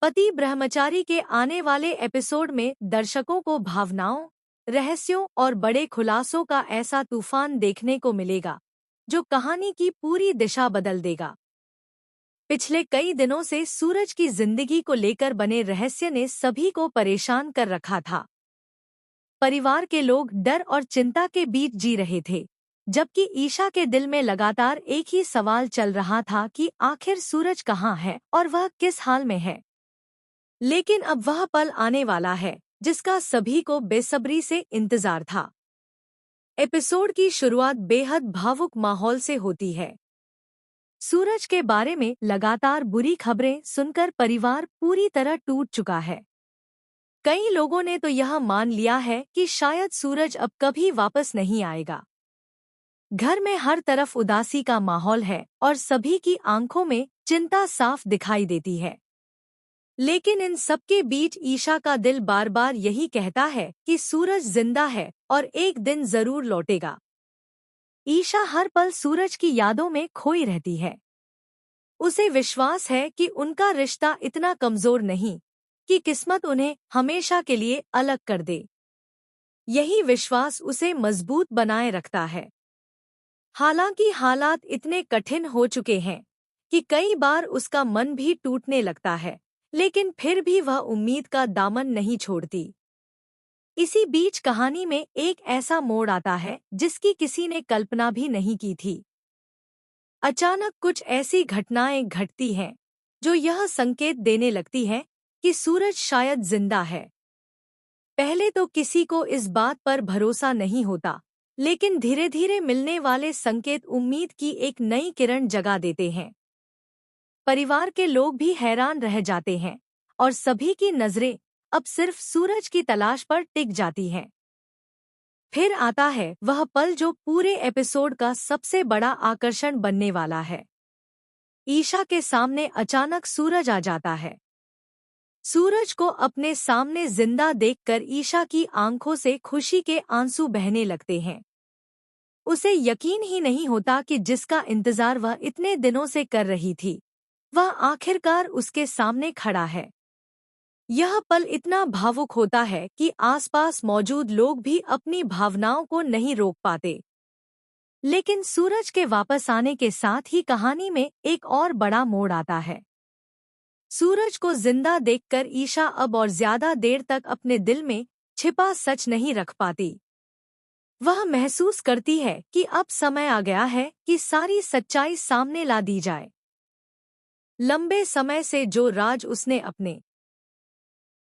पति ब्रह्मचारी के आने वाले एपिसोड में दर्शकों को भावनाओं, रहस्यों और बड़े खुलासों का ऐसा तूफान देखने को मिलेगा जो कहानी की पूरी दिशा बदल देगा। पिछले कई दिनों से सूरज की जिंदगी को लेकर बने रहस्य ने सभी को परेशान कर रखा था। परिवार के लोग डर और चिंता के बीच जी रहे थे, जबकि ईशा के दिल में लगातार एक ही सवाल चल रहा था कि आखिर सूरज कहाँ है और वह किस हाल में है। लेकिन अब वह पल आने वाला है जिसका सभी को बेसब्री से इंतजार था। एपिसोड की शुरुआत बेहद भावुक माहौल से होती है। सूरज के बारे में लगातार बुरी खबरें सुनकर परिवार पूरी तरह टूट चुका है। कई लोगों ने तो यह मान लिया है कि शायद सूरज अब कभी वापस नहीं आएगा। घर में हर तरफ उदासी का माहौल है और सभी की आंखों में चिंता साफ दिखाई देती है। लेकिन इन सबके बीच ईशा का दिल बार बार यही कहता है कि सूरज जिंदा है और एक दिन जरूर लौटेगा। ईशा हर पल सूरज की यादों में खोई रहती है। उसे विश्वास है कि उनका रिश्ता इतना कमजोर नहीं कि किस्मत उन्हें हमेशा के लिए अलग कर दे। यही विश्वास उसे मजबूत बनाए रखता है। हालांकि हालात इतने कठिन हो चुके हैं कि कई बार उसका मन भी टूटने लगता है, लेकिन फिर भी वह उम्मीद का दामन नहीं छोड़ती। इसी बीच कहानी में एक ऐसा मोड़ आता है जिसकी किसी ने कल्पना भी नहीं की थी। अचानक कुछ ऐसी घटनाएं घटती हैं जो यह संकेत देने लगती हैं कि सूरज शायद जिंदा है। पहले तो किसी को इस बात पर भरोसा नहीं होता, लेकिन धीरे धीरे मिलने वाले संकेत उम्मीद की एक नई किरण जगा देते हैं। परिवार के लोग भी हैरान रह जाते हैं और सभी की नजरें अब सिर्फ सूरज की तलाश पर टिक जाती हैं। फिर आता है वह पल जो पूरे एपिसोड का सबसे बड़ा आकर्षण बनने वाला है। ईशा के सामने अचानक सूरज आ जाता है। सूरज को अपने सामने जिंदा देखकर ईशा की आंखों से खुशी के आंसू बहने लगते हैं। उसे यकीन ही नहीं होता कि जिसका इंतजार वह इतने दिनों से कर रही थी, वह आखिरकार उसके सामने खड़ा है। यह पल इतना भावुक होता है कि आसपास मौजूद लोग भी अपनी भावनाओं को नहीं रोक पाते। लेकिन सूरज के वापस आने के साथ ही कहानी में एक और बड़ा मोड़ आता है। सूरज को जिंदा देखकर ईशा अब और ज्यादा देर तक अपने दिल में छिपा सच नहीं रख पाती। वह महसूस करती है कि अब समय आ गया है कि सारी सच्चाई सामने ला दी जाए। लंबे समय से जो राज उसने अपने